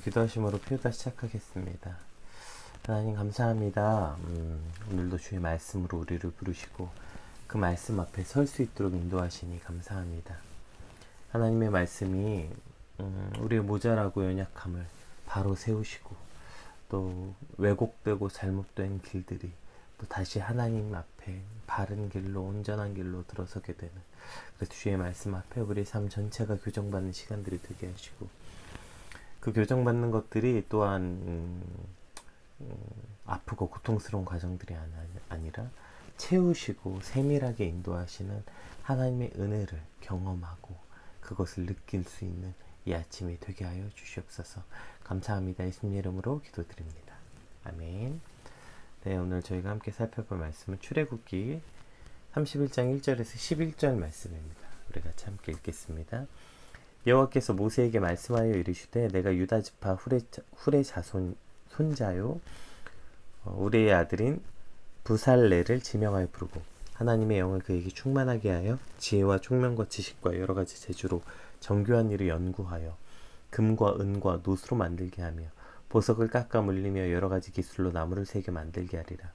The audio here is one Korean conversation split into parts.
기도하심으로 표다 시작하겠습니다. 하나님 감사합니다. 오늘도 주의 말씀으로 우리를 부르시고 그 말씀 앞에 설 수 있도록 인도하시니 감사합니다. 하나님의 말씀이 우리의 모자라고 연약함을 바로 세우시고 또 왜곡되고 잘못된 길들이 또 다시 하나님 앞에 바른 길로 온전한 길로 들어서게 되는, 그래서 주의 말씀 앞에 우리의 삶 전체가 교정받는 시간들이 되게 하시고, 그 교정받는 것들이 또한 아프고 고통스러운 과정들이 아니라 채우시고 세밀하게 인도하시는 하나님의 은혜를 경험하고 그것을 느낄 수 있는 이 아침이 되게 하여 주시옵소서. 감사합니다. 예수님 이름으로 기도드립니다. 아멘. 네, 오늘 저희가 함께 살펴볼 말씀은 출애굽기 31장 1절에서 11절 말씀입니다. 우리 같이 함께 읽겠습니다. 여호와께서 모세에게 말씀하여 이르시되 내가 유다 지파 훌의 자손 손자요 우리의 아들인 부살레를 지명하여 부르고 하나님의 영을 그에게 충만하게 하여 지혜와 총명과 지식과 여러 가지 재주로 정교한 일을 연구하여 금과 은과 노수로 만들게 하며 보석을 깎아 물리며 여러 가지 기술로 나무를 새겨 만들게 하리라.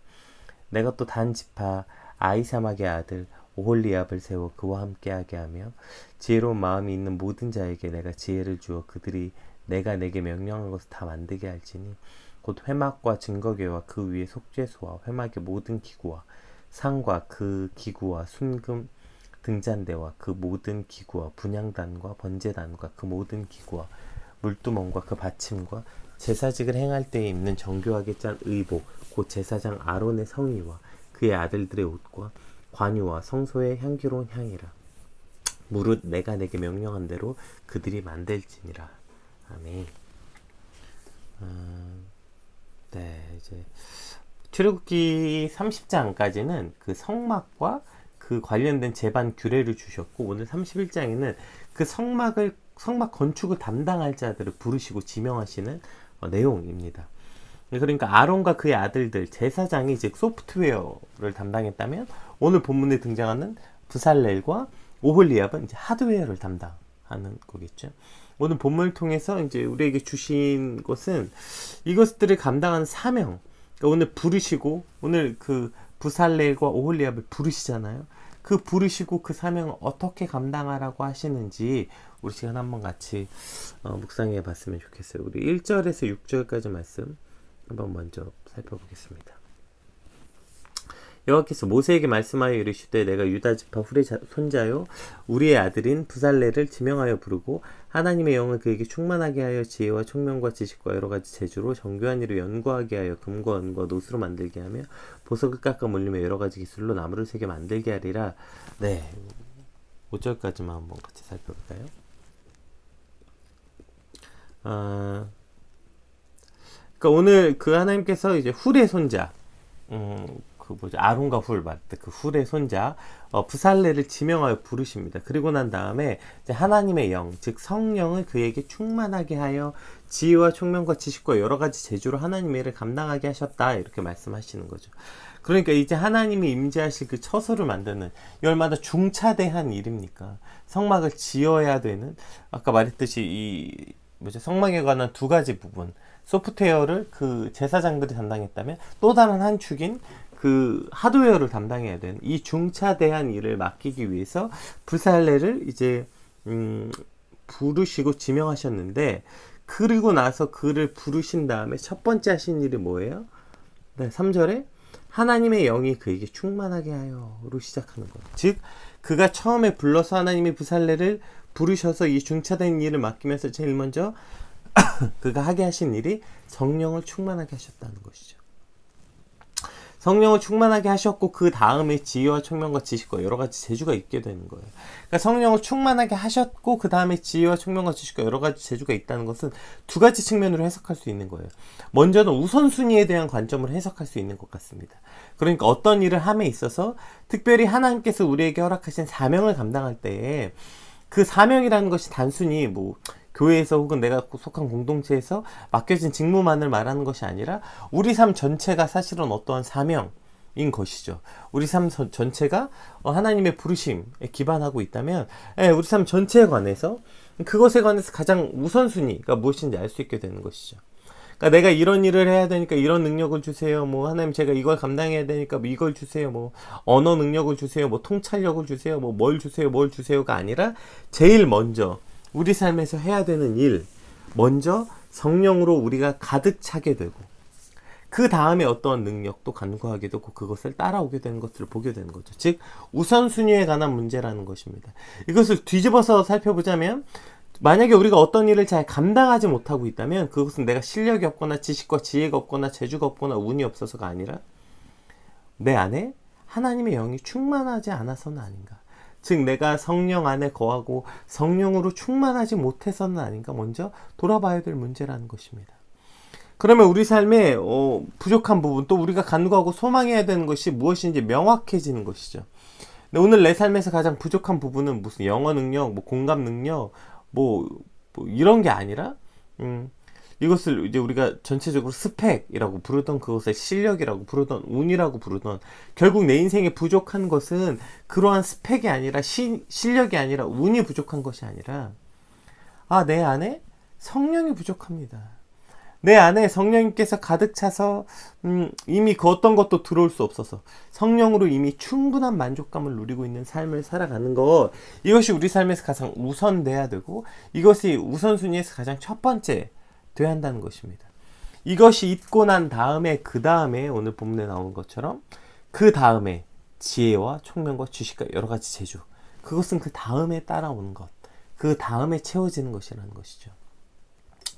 내가 또 단 지파 아이사막의 아들 오홀리압을 세워 그와 함께하게 하며 지혜로운 마음이 있는 모든 자에게 내가 지혜를 주어 그들이 내가 내게 명령한 것을 다 만들게 할지니 곧 회막과 증거궤와 그 위에 속죄소와 회막의 모든 기구와 상과 그 기구와 순금 등잔대와 그 모든 기구와 분향단과 번제단과 그 모든 기구와 물두멍과 그 받침과 제사직을 행할 때에 입는 정교하게 짠 의복 곧 제사장 아론의 성의와 그의 아들들의 옷과 관유와 성소의 향기로운 향이라. 무릇 내가 내게 명령한 대로 그들이 만들지니라. 아멘. 네, 이제 출애굽기 30장까지는 그 성막과 그 관련된 제반 규례를 주셨고, 오늘 31장에는 그 성막 건축을 담당할 자들을 부르시고 지명하시는 내용입니다. 그러니까 아론과 그의 아들들, 제사장이 이제 소프트웨어를 담당했다면 오늘 본문에 등장하는 부살렐과 오홀리압은 이제 하드웨어를 담당하는 거겠죠. 오늘 본문을 통해서 이제 우리에게 주신 것은 이것들을 감당하는 사명. 그러니까 오늘 부르시고, 오늘 그 부살렐과 오홀리압을 부르시잖아요. 그 부르시고 그 사명을 어떻게 감당하라고 하시는지 우리 시간 한번 같이 묵상해 봤으면 좋겠어요. 우리 1절에서 6절까지 말씀 한번 먼저 살펴보겠습니다. 여호와께서 모세에게 말씀하여 이르시되 내가 유다 지파 훌의 손자요 우리의 아들인 부살레를 지명하여 부르고 하나님의 영을 그에게 충만하게 하여 지혜와 총명과 지식과 여러 가지 재주로 정교한 일을 연구하게 하여 금과 은과 노수로 만들게 하며 보석을 깎아 물리며 여러 가지 기술로 나무를 새겨 만들게 하리라. 네, 5절까지만 한번 같이 살펴볼까요? 그러니까 오늘 그 하나님께서 이제 훌의 손자, 아론과 훌 맞대 그 훌의 손자 부살레를 지명하여 부르십니다. 그리고 난 다음에 이제 하나님의 영, 즉 성령을 그에게 충만하게 하여 지혜와 총명과 지식과 여러 가지 재주로 하나님의 일을 감당하게 하셨다, 이렇게 말씀하시는 거죠. 그러니까 이제 하나님이 임재하실 그 처소를 만드는, 이 얼마나 중차대한 일입니까? 성막을 지어야 되는, 아까 말했듯이 성막에 관한 두 가지 부분, 소프트웨어를 그 제사장들이 담당했다면 또 다른 한 축인 그 하드웨어를 담당해야 되는 이 중차대한 일을 맡기기 위해서 부살레를 이제 부르시고 지명하셨는데, 그리고 나서 그를 부르신 다음에 첫 번째 하신 일이 뭐예요? 네, 3절에 하나님의 영이 그에게 충만하게 하여로 시작하는 거예요. 즉 그가 처음에 불러서 하나님이 부살레를 부르셔서 이 중차대한 일을 맡기면서 제일 먼저 그가 하게 하신 일이 성령을 충만하게 하셨다는 것이죠. 성령을 충만하게 하셨고 그 다음에 지혜와 총명과 지식과 여러 가지 재주가 있게 되는 거예요. 그러니까 성령을 충만하게 하셨고 그 다음에 지혜와 총명과 지식과 여러 가지 재주가 있다는 것은 두 가지 측면으로 해석할 수 있는 거예요. 먼저는 우선순위에 대한 관점으로 해석할 수 있는 것 같습니다. 그러니까 어떤 일을 함에 있어서 특별히 하나님께서 우리에게 허락하신 사명을 감당할 때에 그 사명이라는 것이 단순히 교회에서 혹은 내가 속한 공동체에서 맡겨진 직무만을 말하는 것이 아니라 우리 삶 전체가 사실은 어떠한 사명, 인 것이죠. 우리 삶 전체가 하나님의 부르심에 기반하고 있다면, 우리 삶 전체에 관해서 그것에 관해서 가장 우선순위가 무엇인지 알 수 있게 되는 것이죠. 그러니까 내가 이런 일을 해야 되니까 이런 능력을 주세요. 뭐 하나님 제가 이걸 감당해야 되니까 뭐 이걸 주세요. 뭐 언어 능력을 주세요. 뭐 통찰력을 주세요. 뭐 뭘 주세요. 뭘 주세요가 아니라 제일 먼저 우리 삶에서 해야 되는 일, 먼저 성령으로 우리가 가득 차게 되고 그 다음에 어떠한 능력도 간구하게 되고 그것을 따라오게 되는 것들을 보게 되는 거죠. 즉 우선순위에 관한 문제라는 것입니다. 이것을 뒤집어서 살펴보자면 만약에 우리가 어떤 일을 잘 감당하지 못하고 있다면 그것은 내가 실력이 없거나 지식과 지혜가 없거나 재주가 없거나 운이 없어서가 아니라 내 안에 하나님의 영이 충만하지 않아서는 아닌가. 즉 내가 성령 안에 거하고 성령으로 충만하지 못해서는 아닌가 먼저 돌아봐야 될 문제라는 것입니다. 그러면 우리 삶에 부족한 부분 또 우리가 간구하고 소망해야 되는 것이 무엇인지 명확해지는 것이죠. 근데 오늘 내 삶에서 가장 부족한 부분은 무슨 영어 능력, 뭐 공감 능력, 뭐 이런 게 아니라 이것을 이제 우리가 전체적으로 스펙이라고 부르던 그것을 실력이라고 부르던 운이라고 부르던 결국 내 인생에 부족한 것은 그러한 스펙이 아니라 실력이 아니라 운이 부족한 것이 아니라 내 안에 성령이 부족합니다. 내 안에 성령님께서 가득 차서 이미 그 어떤 것도 들어올 수 없어서 성령으로 이미 충분한 만족감을 누리고 있는 삶을 살아가는 것, 이것이 우리 삶에서 가장 우선돼야 되고 이것이 우선순위에서 가장 첫 번째 돼야 한다는 것입니다. 이것이 있고 난 다음에 그 다음에 오늘 본문에 나온 것처럼 그 다음에 지혜와 총명과 지식과 여러 가지 재주, 그것은 그 다음에 따라오는 것, 그 다음에 채워지는 것이라는 것이죠.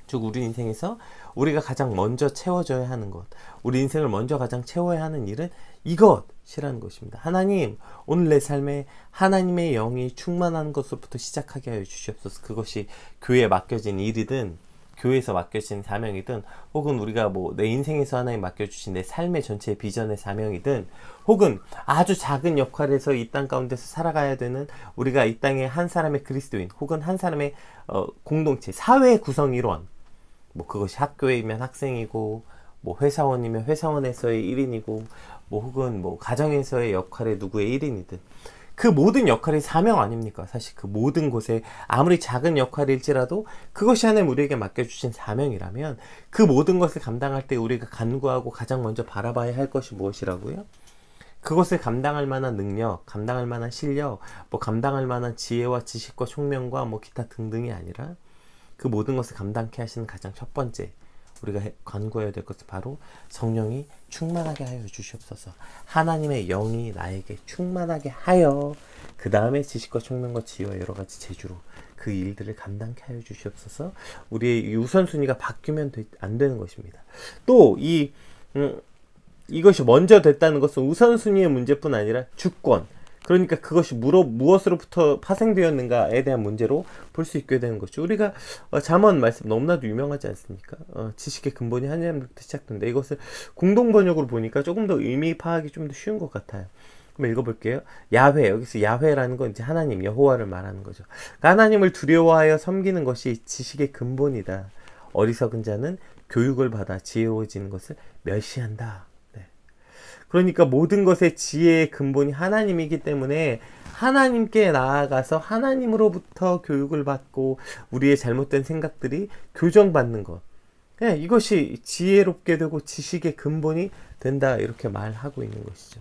즉 우리 인생에서 우리가 가장 먼저 채워져야 하는 것, 우리 인생을 먼저 가장 채워야 하는 일은 이것이라는 것입니다. 하나님, 오늘 내 삶에 하나님의 영이 충만한 것으로부터 시작하게 하여 주시옵소서. 그것이 교회에 맡겨진 일이든 교회에서 맡겨진 사명이든 혹은 우리가 내 인생에서 하나님 맡겨주신 내 삶의 전체 비전의 사명이든 혹은 아주 작은 역할에서 이 땅 가운데서 살아가야 되는 우리가 이 땅의 한 사람의 그리스도인 혹은 한 사람의 공동체, 사회 구성 일원, 그것이 학교이면 학생이고 회사원이면 회사원에서의 1인이고 혹은 가정에서의 역할의 누구의 1인이든 그 모든 역할이 사명 아닙니까? 사실 그 모든 곳에 아무리 작은 역할일지라도 그것이 하나님 우리에게 맡겨주신 사명이라면 그 모든 것을 감당할 때 우리가 간구하고 가장 먼저 바라봐야 할 것이 무엇이라고요? 그것을 감당할 만한 능력, 감당할 만한 실력, 감당할 만한 지혜와 지식과 총명과 기타 등등이 아니라 그 모든 것을 감당케 하시는 가장 첫 번째 우리가 간구해야 될 것은 바로 성령이 충만하게 하여 주시옵소서. 하나님의 영이 나에게 충만하게 하여 그 다음에 지식과 총명과 지혜와 여러 가지 재주로 그 일들을 감당케 하여 주시옵소서. 우리의 우선순위가 바뀌면 안 되는 것입니다. 또 이것이 먼저 됐다는 것은 우선순위의 문제뿐 아니라 주권, 그러니까 그것이 무엇으로부터 파생되었는가에 대한 문제로 볼 수 있게 되는 것이죠. 우리가 잠언 말씀 너무나도 유명하지 않습니까? 지식의 근본이 하나님부터 시작된다. 이것을 공동 번역으로 보니까 조금 더 의미 파악이 좀 더 쉬운 것 같아요. 한번 읽어볼게요. 야훼, 여기서 야훼라는 건 이제 하나님, 여호와를 말하는 거죠. 그러니까 하나님을 두려워하여 섬기는 것이 지식의 근본이다. 어리석은 자는 교육을 받아 지혜로워지는 것을 멸시한다. 그러니까 모든 것의 지혜의 근본이 하나님이기 때문에 하나님께 나아가서 하나님으로부터 교육을 받고 우리의 잘못된 생각들이 교정받는 것, 이것이 지혜롭게 되고 지식의 근본이 된다, 이렇게 말하고 있는 것이죠.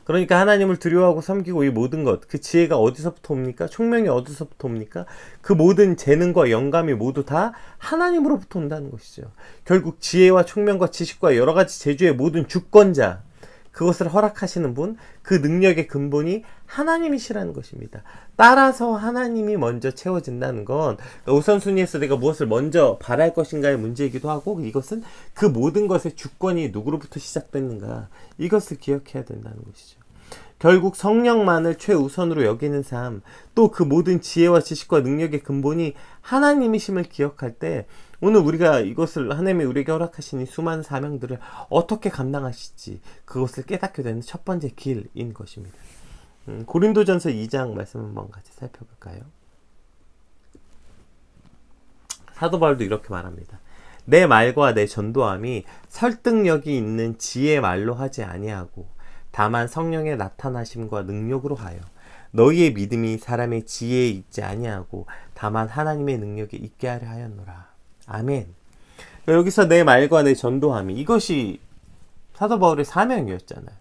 그러니까 하나님을 두려워하고 섬기고 이 모든 것, 그 지혜가 어디서부터 옵니까? 총명이 어디서부터 옵니까? 그 모든 재능과 영감이 모두 다 하나님으로부터 온다는 것이죠. 결국 지혜와 총명과 지식과 여러 가지 재주의 모든 주권자, 그것을 허락하시는 분, 그 능력의 근본이 하나님이시라는 것입니다. 따라서 하나님이 먼저 채워진다는 건 우선순위에서 내가 무엇을 먼저 바랄 것인가의 문제이기도 하고, 이것은 그 모든 것의 주권이 누구로부터 시작됐는가, 이것을 기억해야 된다는 것이죠. 결국 성령만을 최우선으로 여기는 삶, 또 그 모든 지혜와 지식과 능력의 근본이 하나님이심을 기억할 때 오늘 우리가 이것을 하나님이 우리에게 허락하신 이 수많은 사명들을 어떻게 감당하실지 그것을 깨닫게 되는 첫 번째 길인 것입니다. 고린도전서 2장 말씀 한번 같이 살펴볼까요? 사도 바울도 이렇게 말합니다. 내 말과 내 전도함이 설득력이 있는 지혜의 말로 하지 아니하고 다만 성령의 나타나심과 능력으로 하여 너희의 믿음이 사람의 지혜에 있지 아니하고 다만 하나님의 능력에 있게 하려 하였노라. 아멘. 여기서 내 말과 내 전도함이, 이것이 사도 바울의 사명이었잖아요.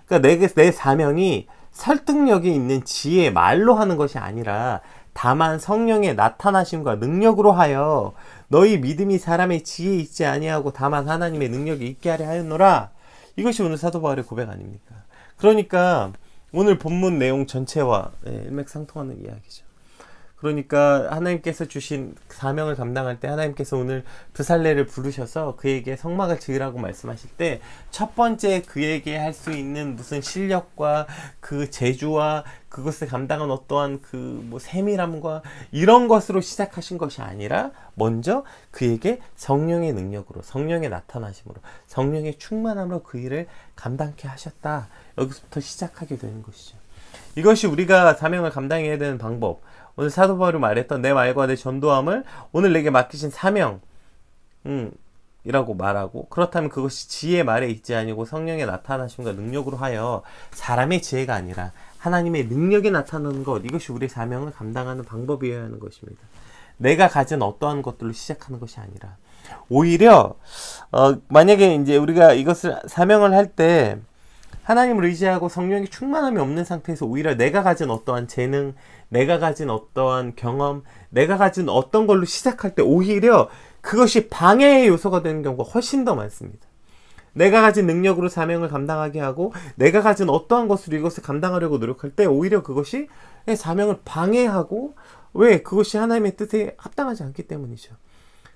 그러니까 내 사명이 설득력이 있는 지혜의 말로 하는 것이 아니라 다만 성령의 나타나심과 능력으로 하여 너희 믿음이 사람의 지혜에 있지 아니하고 다만 하나님의 능력이 있게 하려 하였노라. 이것이 오늘 사도 바울의 고백 아닙니까? 그러니까 오늘 본문 내용 전체와 일맥상통하는 이야기죠. 그러니까 하나님께서 주신 사명을 감당할 때 하나님께서 오늘 브살레를 부르셔서 그에게 성막을 지으라고 말씀하실 때 첫 번째 그에게 할 수 있는 무슨 실력과 그 재주와 그것을 감당한 어떠한 그 뭐 세밀함과 이런 것으로 시작하신 것이 아니라 먼저 그에게 성령의 능력으로, 성령의 나타나심으로, 성령의 충만함으로 그 일을 감당케 하셨다. 여기서부터 시작하게 되는 것이죠. 이것이 우리가 사명을 감당해야 되는 방법. 오늘 사도 바울이 말했던 내 말과 내 전도함을 오늘 내게 맡기신 사명 이라고 말하고, 그렇다면 그것이 지혜의 말에 있지 아니고 성령의 나타나심과 능력으로 하여 사람의 지혜가 아니라 하나님의 능력이 나타나는 것, 이것이 우리의 사명을 감당하는 방법이어야 하는 것입니다. 내가 가진 어떠한 것들로 시작하는 것이 아니라 오히려 만약에 이제 우리가 이것을 사명을 할 때 하나님을 의지하고 성령의 충만함이 없는 상태에서 오히려 내가 가진 어떠한 재능, 내가 가진 어떠한 경험, 내가 가진 어떤 걸로 시작할 때 오히려 그것이 방해의 요소가 되는 경우가 훨씬 더 많습니다. 내가 가진 능력으로 사명을 감당하게 하고 내가 가진 어떠한 것으로 이것을 감당하려고 노력할 때 오히려 그것이 사명을 방해하고, 왜? 그것이 하나님의 뜻에 합당하지 않기 때문이죠.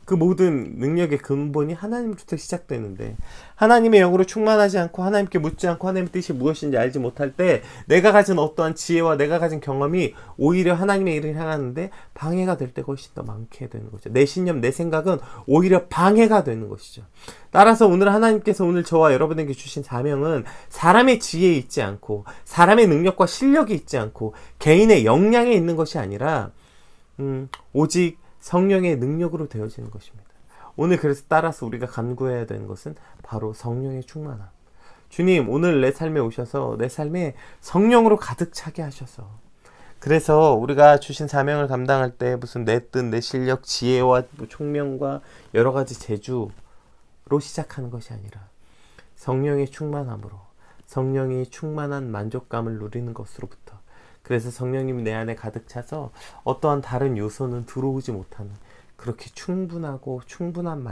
그 모든 능력의 근본이 하나님으로부터 시작되는데 하나님의 영으로 충만하지 않고 하나님께 묻지 않고 하나님의 뜻이 무엇인지 알지 못할 때 내가 가진 어떠한 지혜와 내가 가진 경험이 오히려 하나님의 일을 향하는데 방해가 될 때가 훨씬 더 많게 되는 거죠. 내 신념, 내 생각은 오히려 방해가 되는 것이죠. 따라서 오늘 하나님께서 오늘 저와 여러분에게 주신 사명은 사람의 지혜에 있지 않고 사람의 능력과 실력이 있지 않고 개인의 역량에 있는 것이 아니라 오직 성령의 능력으로 되어지는 것입니다. 오늘 그래서 따라서 우리가 간구해야 되는 것은 바로 성령의 충만함. 주님, 오늘 내 삶에 오셔서 내 삶에 성령으로 가득 차게 하셔서, 그래서 우리가 주신 사명을 감당할 때 무슨 내 뜻, 내 실력, 지혜와 총명과 여러 가지 재주로 시작하는 것이 아니라 성령의 충만함으로, 성령이 충만한 만족감을 누리는 것으로부터, 그래서 성령님이 내 안에 가득 차서 어떠한 다른 요소는 들어오지 못하는 그렇게 충분하고 충분한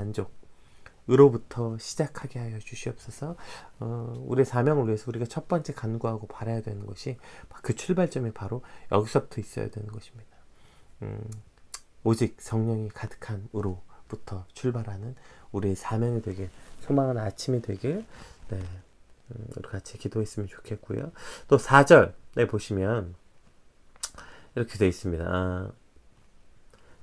만족으로부터 시작하게 하여 주시옵소서. 우리의 사명을 위해서 우리가 첫 번째 간구하고 바라야 되는 것이 그 출발점이 바로 여기서부터 있어야 되는 것입니다. 오직 성령이 가득한 으로부터 출발하는 우리의 사명이 되길, 소망하는 아침이 되길, 우리 같이 기도했으면 좋겠고요. 또 4절에 보시면 이렇게 되어 있습니다.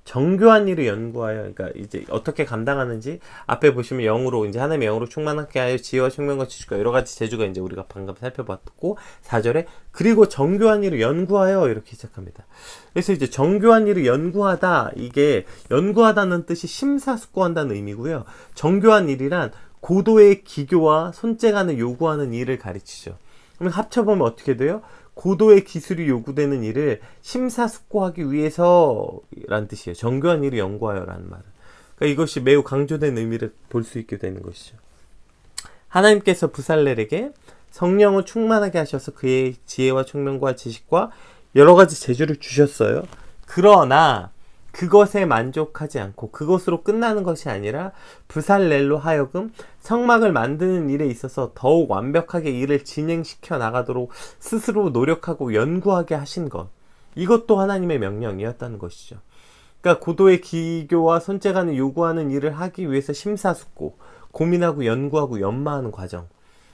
정교한 일을 연구하여, 그러니까 이제 어떻게 감당하는지 앞에 보시면 영으로, 이제 하나님의 영으로 충만하게 하여 지혜와 총명과 지식과 여러 가지 재주가 이제 우리가 방금 살펴봤고, 4절에 그리고 정교한 일을 연구하여 이렇게 시작합니다. 그래서 이제 정교한 일을 연구하다, 이게 연구하다는 뜻이 심사숙고한다는 의미고요. 정교한 일이란 고도의 기교와 손재간을 요구하는 일을 가르치죠. 그러면 합쳐보면 어떻게 돼요? 고도의 기술이 요구되는 일을 심사숙고하기 위해서라는 뜻이에요. 정교한 일을 연구하여라는 말은. 그러니까 이것이 매우 강조된 의미를 볼 수 있게 되는 것이죠. 하나님께서 브살렐에게 성령을 충만하게 하셔서 그의 지혜와 총명과 지식과 여러 가지 재주를 주셨어요. 그러나 그것에 만족하지 않고 그것으로 끝나는 것이 아니라 브살렐로 하여금 성막을 만드는 일에 있어서 더욱 완벽하게 일을 진행시켜 나가도록 스스로 노력하고 연구하게 하신 것, 이것도 하나님의 명령이었다는 것이죠. 그러니까 고도의 기교와 손재간을 요구하는 일을 하기 위해서 심사숙고, 고민하고 연구하고 연마하는 과정,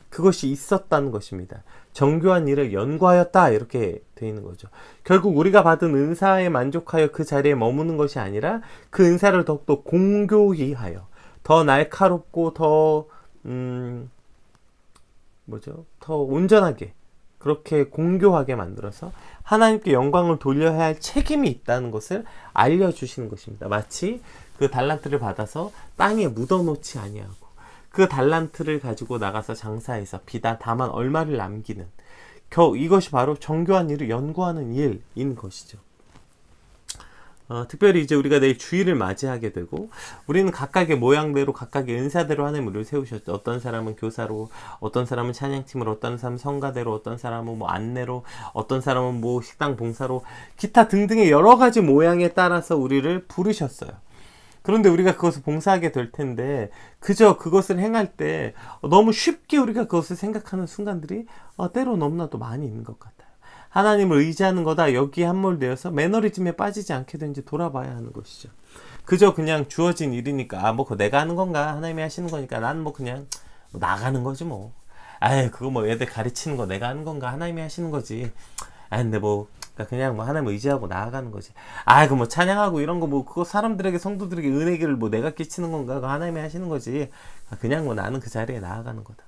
그것이 있었다는 것입니다. 정교한 일을 연구하였다, 이렇게 되어 있는 거죠. 결국 우리가 받은 은사에 만족하여 그 자리에 머무는 것이 아니라 그 은사를 더욱더 공교히 하여 더 날카롭고 더 더 온전하게, 그렇게 공교하게 만들어서 하나님께 영광을 돌려야 할 책임이 있다는 것을 알려주시는 것입니다. 마치 그 달란트를 받아서 땅에 묻어놓지 아니하고 그 달란트를 가지고 나가서 장사해서 비단 다만 얼마를 남기는 이것이 바로 정교한 일을 연구하는 일인 것이죠. 특별히 이제 우리가 내일 주일을 맞이하게 되고 우리는 각각의 모양대로 각각의 은사대로 하나님 우리를 세우셨죠. 어떤 사람은 교사로, 어떤 사람은 찬양팀으로, 어떤 사람은 성가대로, 어떤 사람은 뭐 안내로, 어떤 사람은 뭐 식당 봉사로, 기타 등등의 여러 가지 모양에 따라서 우리를 부르셨어요. 그런데 우리가 그것을 봉사하게 될 텐데 그저 그것을 행할 때 너무 쉽게 우리가 그것을 생각하는 순간들이 때로 너무나도 많이 있는 것 같아요. 하나님을 의지하는 거다 여기에 함몰되어서 매너리즘에 빠지지 않게 되는지 돌아봐야 하는 것이죠. 그저 그냥 주어진 일이니까 뭐 그거 내가 하는 건가, 하나님이 하시는 거니까 난 뭐 그냥 나가는 거지 뭐. 그거 뭐 애들 가르치는 거 내가 하는 건가, 하나님이 하시는 거지. 근데 뭐 그냥 뭐 하나님 의지하고 나아가는 거지. 그 뭐 찬양하고 이런 거 뭐 그거 사람들에게, 성도들에게 은혜를 뭐 내가 끼치는 건가, 그거 하나님이 하시는 거지. 그냥 뭐 나는 그 자리에 나아가는 거다.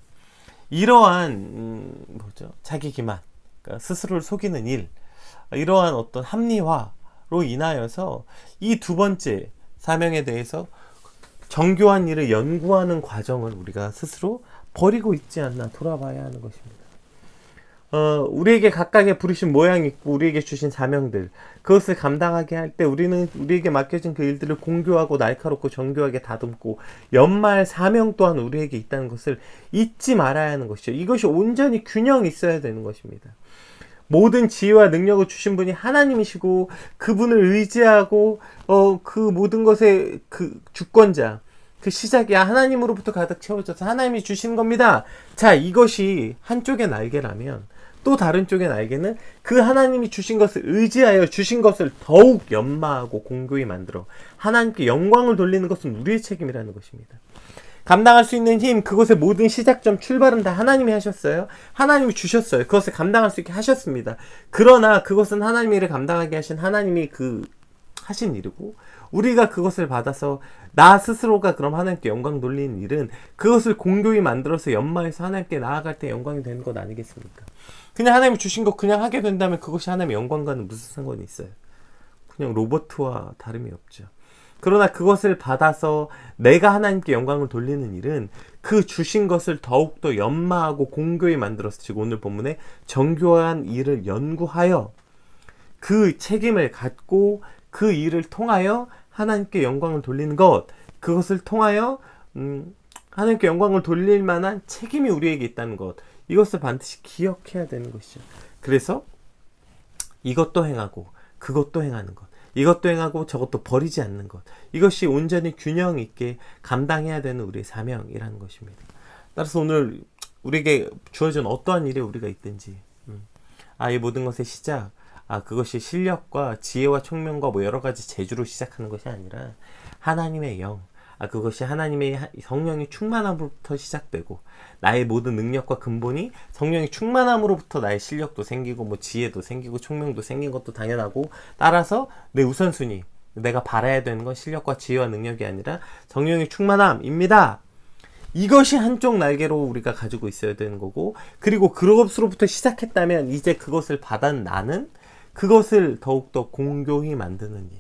이러한 자기 기만, 그러니까 스스로를 속이는 일, 이러한 어떤 합리화로 인하여서 이 두 번째 사명에 대해서 정교한 일을 연구하는 과정을 우리가 스스로 버리고 있지 않나 돌아봐야 하는 것입니다. 우리에게 각각의 부르신 모양이 있고 우리에게 주신 사명들, 그것을 감당하게 할 때 우리는 우리에게 맡겨진 그 일들을 공교하고 날카롭고 정교하게 다듬고 연마할 사명 또한 우리에게 있다는 것을 잊지 말아야 하는 것이죠. 이것이 온전히 균형이 있어야 되는 것입니다. 모든 지혜와 능력을 주신 분이 하나님이시고 그분을 의지하고 그 모든 것의 그 주권자, 그 시작이 하나님으로부터 가득 채워져서 하나님이 주신 겁니다. 자, 이것이 한쪽의 날개라면 또 다른 쪽의 날개는 그 하나님이 주신 것을 의지하여 주신 것을 더욱 연마하고 공고히 만들어 하나님께 영광을 돌리는 것은 우리의 책임이라는 것입니다. 감당할 수 있는 힘, 그것의 모든 시작점, 출발은 다 하나님이 하셨어요. 하나님이 주셨어요. 그것을 감당할 수 있게 하셨습니다. 그러나 그것은 하나님의 일을 감당하게 하신 하나님이 하신 일이고 우리가 그것을 받아서 나 스스로가 그럼 하나님께 영광 돌리는 일은 그것을 공교히 만들어서 연마해서 하나님께 나아갈 때 영광이 되는 것 아니겠습니까? 그냥 하나님이 주신 거 그냥 하게 된다면 그것이 하나님의 영광과는 무슨 상관이 있어요? 그냥 로봇과 다름이 없죠. 그러나 그것을 받아서 내가 하나님께 영광을 돌리는 일은 그 주신 것을 더욱더 연마하고 공교히 만들어서 지금 오늘 본문에 정교한 일을 연구하여 그 책임을 갖고 그 일을 통하여 하나님께 영광을 돌리는 것, 그것을 통하여 하나님께 영광을 돌릴 만한 책임이 우리에게 있다는 것, 이것을 반드시 기억해야 되는 것이죠. 그래서 이것도 행하고 그것도 행하는 것, 이것도 행하고 저것도 버리지 않는 것, 이것이 온전히 균형 있게 감당해야 되는 우리의 사명이라는 것입니다. 따라서 오늘 우리에게 주어진 어떠한 일에 우리가 있든지 이 모든 것의 시작, 그것이 실력과 지혜와 총명과 뭐 여러 가지 재주로 시작하는 것이 아니라 하나님의 영, 그것이 하나님의 성령의 충만함으로부터 시작되고 나의 모든 능력과 근본이 성령의 충만함으로부터 나의 실력도 생기고 뭐 지혜도 생기고 총명도 생긴 것도 당연하고, 따라서 내 우선순위, 내가 바라야 되는 건 실력과 지혜와 능력이 아니라 성령의 충만함입니다. 이것이 한쪽 날개로 우리가 가지고 있어야 되는 거고, 그리고 그것으로부터 시작했다면 이제 그것을 받은 나는 그것을 더욱더 공교히 만드는 일,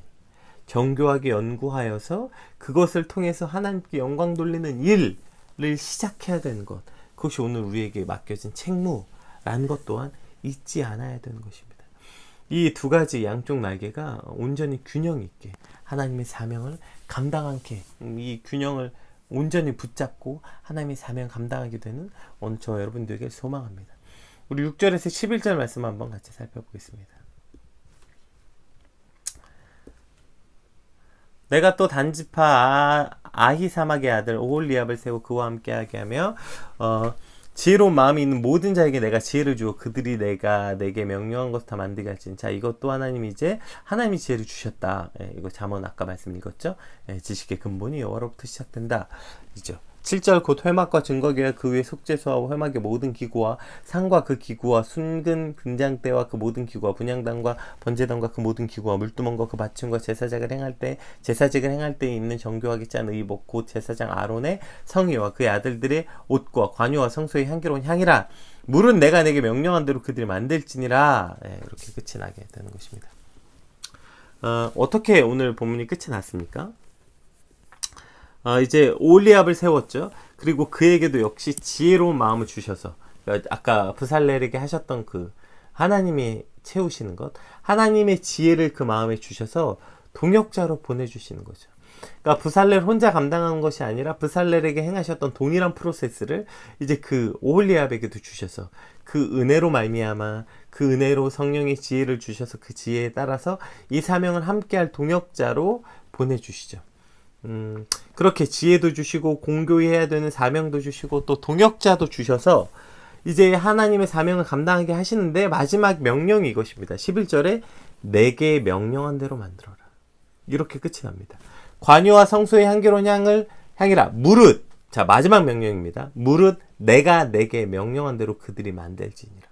정교하게 연구하여서 그것을 통해서 하나님께 영광 돌리는 일을 시작해야 되는 것, 그것이 오늘 우리에게 맡겨진 책무라는 것 또한 잊지 않아야 되는 것입니다. 이 두 가지 양쪽 날개가 온전히 균형 있게 하나님의 사명을 감당하게, 이 균형을 온전히 붙잡고 하나님의 사명 감당하게 되는 오늘 저 여러분들에게 소망합니다. 우리 6절에서 11절 말씀 한번 같이 살펴보겠습니다. 내가 또 단지파 아히사막의 아들 오홀리압을 세워 그와 함께하게 하며 지혜로운 마음이 있는 모든 자에게 내가 지혜를 주어 그들이 내가 내게 명령한 것을 다 만들게 할지니. 자, 이것도 하나님이 하나님이 지혜를 주셨다. 이거 잠언 아까 말씀 읽었죠? 지식의 근본이 여호와로부터 시작된다. 이죠. 7절 곧 회막과 증거궤와 그 위에 속죄소와 회막의 모든 기구와 상과 그 기구와 순근 금장대와 그 모든 기구와 분향단과 번제단과 그 모든 기구와 물두멍과 그 받침과 제사직을 행할 때 입는 정교하게 짠 의복 곧 제사장 아론의 성의와 그의 아들들의 옷과 관유와 성소의 향기로운 향이라. 물은 내가 내게 명령한 대로 그들이 만들지니라. 이렇게 끝이 나게 되는 것입니다. 어떻게 오늘 본문이 끝이 났습니까? 이제 오홀리압을 세웠죠. 그리고 그에게도 역시 지혜로운 마음을 주셔서, 아까 브살렐에게 하셨던 그 하나님이 채우시는 것, 하나님의 지혜를 그 마음에 주셔서 동역자로 보내주시는 거죠. 그러니까 브살렐 혼자 감당하는 것이 아니라 브살렐에게 행하셨던 동일한 프로세스를 이제 그 오홀리압에게도 주셔서, 그 은혜로 말미암아, 그 은혜로 성령의 지혜를 주셔서 그 지혜에 따라서 이 사명을 함께할 동역자로 보내주시죠. 그렇게 지혜도 주시고 공교히 해야 되는 사명도 주시고 또 동역자도 주셔서 이제 하나님의 사명을 감당하게 하시는데, 마지막 명령이 이것입니다. 11절에 내게 명령한 대로 만들어라. 이렇게 끝이 납니다. 관유와 성소의 향기로운 향이라 무릇, 자 마지막 명령입니다. 무릇 내가 내게 명령한 대로 그들이 만들지니라.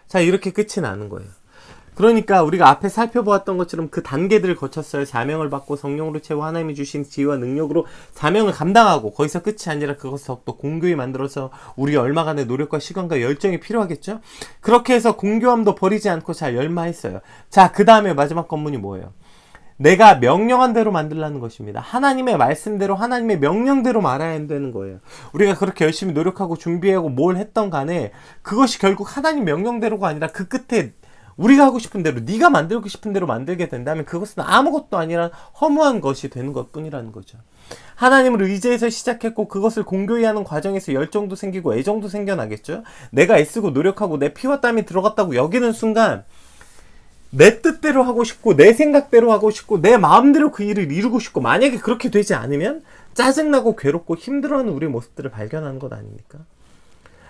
자, 이렇게 끝이 나는 거예요. 그러니까 우리가 앞에 살펴보았던 것처럼 그 단계들을 거쳤어요. 사명을 받고 성령으로 채워 하나님이 주신 지혜와 능력으로 사명을 감당하고, 거기서 끝이 아니라 그것을 더욱더 공교히 만들어서 우리가 얼마간의 노력과 시간과 열정이 필요하겠죠. 그렇게 해서 공교함도 버리지 않고 잘 열마했어요. 자, 그 다음에 마지막 건문이 뭐예요? 내가 명령한 대로 만들라는 것입니다. 하나님의 말씀대로, 하나님의 명령대로 말해야 되는 거예요. 우리가 그렇게 열심히 노력하고 준비하고 뭘 했던 간에 그것이 결국 하나님 명령대로가 아니라 그 끝에 우리가 하고 싶은 대로, 네가 만들고 싶은 대로 만들게 된다면 그것은 아무것도 아니라 허무한 것이 되는 것 뿐이라는 거죠. 하나님을 의지해서 시작했고 그것을 공교히 하는 과정에서 열정도 생기고 애정도 생겨나겠죠. 내가 애쓰고 노력하고 내 피와 땀이 들어갔다고 여기는 순간 내 뜻대로 하고 싶고 내 생각대로 하고 싶고 내 마음대로 그 일을 이루고 싶고, 만약에 그렇게 되지 않으면 짜증나고 괴롭고 힘들어하는 우리의 모습들을 발견하는 것 아닙니까?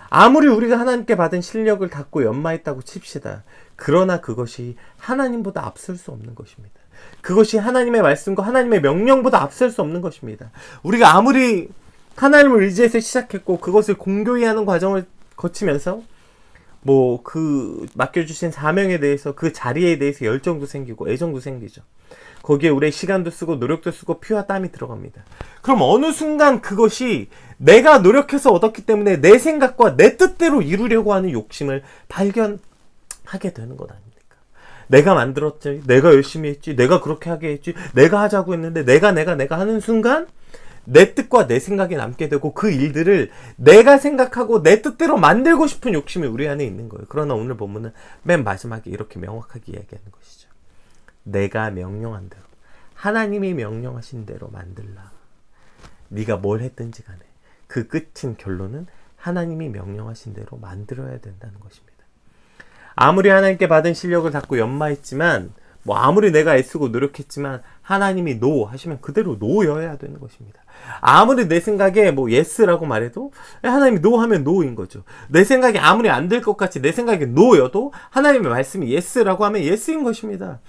아무리 우리가 하나님께 받은 실력을 닦고 연마했다고 칩시다. 그러나 그것이 하나님보다 앞설 수 없는 것입니다. 그것이 하나님의 말씀과 하나님의 명령보다 앞설 수 없는 것입니다. 우리가 아무리 하나님을 의지해서 시작했고 그것을 공교히 하는 과정을 거치면서 그 맡겨주신 사명에 대해서, 그 자리에 대해서 열정도 생기고 애정도 생기죠. 거기에 우리의 시간도 쓰고 노력도 쓰고 피와 땀이 들어갑니다. 그럼 어느 순간 그것이 내가 노력해서 얻었기 때문에 내 생각과 내 뜻대로 이루려고 하는 욕심을 발견하게 되는 것 아닙니까? 내가 만들었지, 내가 열심히 했지, 내가 그렇게 하게 했지, 내가 하자고 했는데 내가 하는 순간 내 뜻과 내 생각이 남게 되고 그 일들을 내가 생각하고 내 뜻대로 만들고 싶은 욕심이 우리 안에 있는 거예요. 그러나 오늘 본문은 맨 마지막에 이렇게 명확하게 이야기하는 것이죠. 내가 명령한 대로, 하나님이 명령하신 대로 만들라. 네가 뭘 했든지 간에 그 끝인 결론은 하나님이 명령하신 대로 만들어야 된다는 것입니다. 아무리 하나님께 받은 실력을 닦고 연마했지만, 아무리 내가 애쓰고 노력했지만 하나님이 노 하시면 그대로 노여야 되는 것입니다. 아무리 내 생각에 예스라고 말해도 하나님이 노 하면 노인 거죠. 내 생각이 아무리 안 될 것 같이 내 생각이 노여도 하나님의 말씀이 예스라고 하면 예스인 것입니다.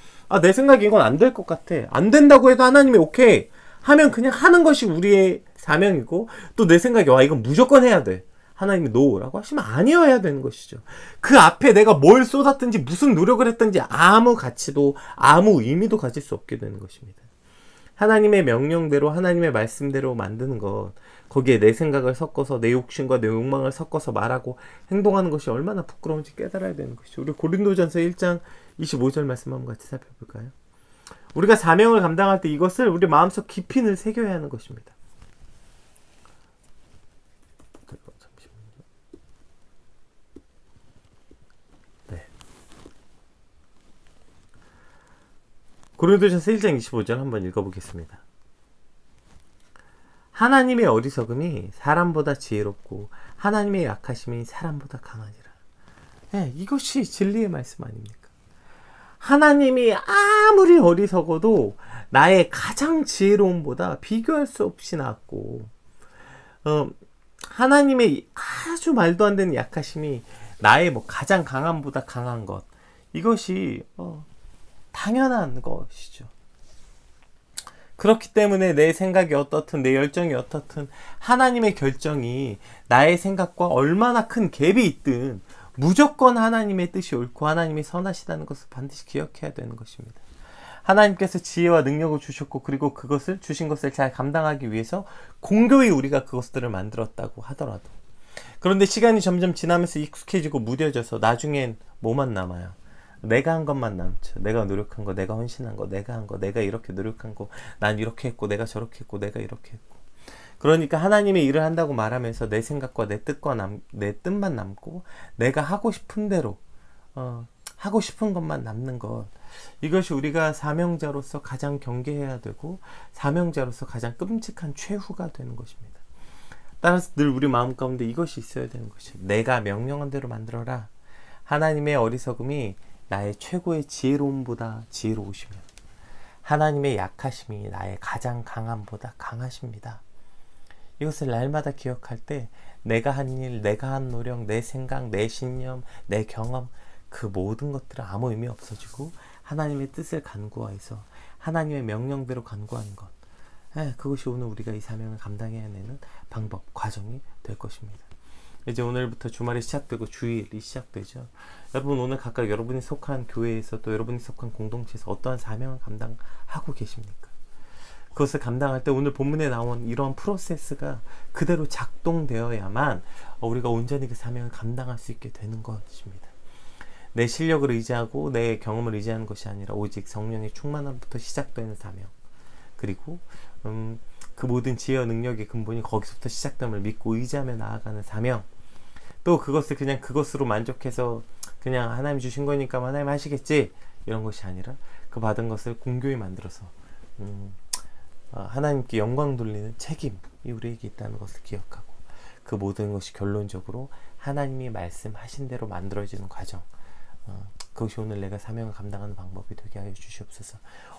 내 생각이 이건 안 될 것 같아. 안 된다고 해도 하나님이 오케이 하면 그냥 하는 것이 우리의 사명이고, 또 내 생각에 이건 무조건 해야 돼. 하나님이 노라고 하시면 아니어야 되는 것이죠. 그 앞에 내가 뭘 쏟았든지 무슨 노력을 했든지 아무 가치도 아무 의미도 가질 수 없게 되는 것입니다. 하나님의 명령대로, 하나님의 말씀대로 만드는 것, 거기에 내 생각을 섞어서 내 욕심과 내 욕망을 섞어서 말하고 행동하는 것이 얼마나 부끄러운지 깨달아야 되는 것이죠. 우리 고린도전서 1장 25절 말씀 한번 같이 살펴볼까요? 우리가 사명을 감당할 때 이것을 우리 마음속 깊이 늘 새겨야 하는 것입니다. 고린도전서 1장 25절 한번 읽어보겠습니다. 하나님의 어리석음이 사람보다 지혜롭고 하나님의 약하심이 사람보다 강하니라. 네, 이것이 진리의 말씀 아닙니까? 하나님이 아무리 어리석어도 나의 가장 지혜로움보다 비교할 수 없이 낫고, 하나님의 아주 말도 안 되는 약하심이 나의 가장 강함보다 강한 것, 이것이 당연한 것이죠. 그렇기 때문에 내 생각이 어떻든 내 열정이 어떻든 하나님의 결정이 나의 생각과 얼마나 큰 갭이 있든 무조건 하나님의 뜻이 옳고 하나님이 선하시다는 것을 반드시 기억해야 되는 것입니다. 하나님께서 지혜와 능력을 주셨고, 그리고 그것을 주신 것을 잘 감당하기 위해서 공교히 우리가 그것들을 만들었다고 하더라도, 그런데 시간이 점점 지나면서 익숙해지고 무뎌져서 나중엔 뭐만 남아요? 내가 한 것만 남죠. 내가 노력한 거, 내가 헌신한 거, 내가 한 거, 내가 이렇게 노력한 거, 난 이렇게 했고, 내가 저렇게 했고, 내가 이렇게 했고. 그러니까 하나님의 일을 한다고 말하면서 내 생각과 내 뜻만 남고 내가 하고 싶은 대로 하고 싶은 것만 남는 것, 이것이 우리가 사명자로서 가장 경계해야 되고 사명자로서 가장 끔찍한 최후가 되는 것입니다. 따라서 늘 우리 마음 가운데 이것이 있어야 되는 것이에요. 내가 명령한 대로 만들어라. 하나님의 어리석음이 나의 최고의 지혜로움보다 지혜로우시며 하나님의 약하심이 나의 가장 강함보다 강하십니다. 이것을 날마다 기억할 때 내가 한 일, 내가 한 노력, 내 생각, 내 신념, 내 경험, 그 모든 것들은 아무 의미 없어지고 하나님의 뜻을 간구해서 하나님의 명령대로 간구하는 것, 그것이 오늘 우리가 이 사명을 감당해내는 방법, 과정이 될 것입니다. 이제 오늘부터 주말이 시작되고 주일이 시작되죠. 여러분, 오늘 각각 여러분이 속한 교회에서 또 여러분이 속한 공동체에서 어떠한 사명을 감당하고 계십니까? 그것을 감당할 때 오늘 본문에 나온 이러한 프로세스가 그대로 작동되어야만 우리가 온전히 그 사명을 감당할 수 있게 되는 것입니다. 내 실력을 의지하고 내 경험을 의지하는 것이 아니라 오직 성령의 충만함부터 시작되는 사명, 그리고 그 모든 지혜와 능력의 근본이 거기서부터 시작됨을 믿고 의지하며 나아가는 사명, 또 그것을 그냥 그것으로 만족해서 그냥 하나님 주신 거니까 하나님 하시겠지 이런 것이 아니라 그 받은 것을 공교히 만들어서 하나님께 영광 돌리는 책임이 우리에게 있다는 것을 기억하고 그 모든 것이 결론적으로 하나님이 말씀하신 대로 만들어지는 과정, 그것이 오늘 내가 사명을 감당하는 방법이 되게 하여 주시옵소서.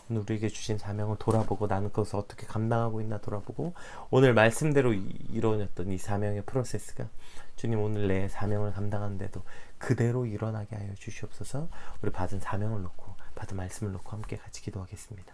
오늘 우리에게 주신 사명을 돌아보고 나는 그것을 어떻게 감당하고 있나 돌아보고 오늘 말씀대로 이루어졌던 이 사명의 프로세스가 주님 오늘 내 사명을 감당하는데도 그대로 일어나게 하여 주시옵소서. 우리 받은 사명을 놓고 받은 말씀을 놓고 함께 같이 기도하겠습니다.